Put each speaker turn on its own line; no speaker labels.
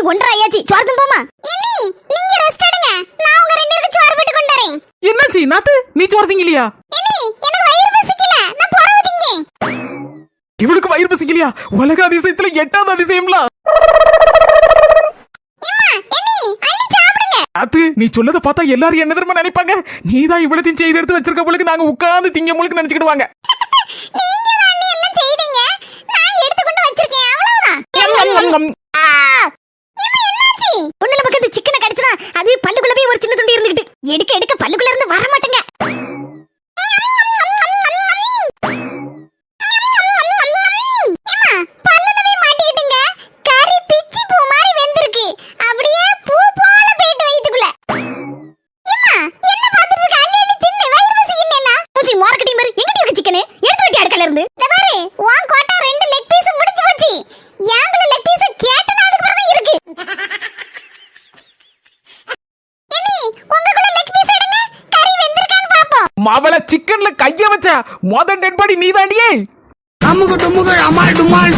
1:30 ஆயாச்சு. சோறு போமா. எம்மி நீங்க ரெஸ்ட் எடுங்க. நான் உங்க ரெண்டு பேருக்கு சோறு போட்டு கொண்டு வரேன்.
என்னாச்சு நாத்து, நீ சோறு திங்கலையா?
எம்மி எனக்கு வயிறு பசிக்கல, நான் போறவ திங்க.
இவளுக்கு வயிறு பசிக்கலையா? உலக அதிசயத்துல 8வது அதிசயம்ல.
அம்மா எம்மி அள்ளி சாப்பிடுங்க.
நாத்து, நீ சொல்லத பார்த்தா எல்லாரும் என்ன தெரியுமா நினைப்பாங்க? நீதான் இவ்வளத்தையும் செய்து எடுத்து வச்சிருக்க போலுக்கு நாங்க உட்கார்ந்து திங்க முழுக்க நினைச்சுக்கிடுவாங்க.
நீங்க தான் எல்லாம் செய்தீங்க, நான் எடுத்து கொண்டு வச்சிருக்கேன் அவ்வளவுதான். பொண்ணுல பக்கத்து சிக்கனை கடிச்சனா அது பல்லுக்குள்ள போய் ஒரு சின்ன துண்டு இருந்துகிட்டு எடுக்க எடுக்க பல்லுக்குள்ள இருந்து வர மாட்டேங்க.
அவள சிக்கன்ல கைய வச்சா மொத டெட் பாடி நீ தாண்டியே.
அம்முக டும்முக அமால் டுமால்.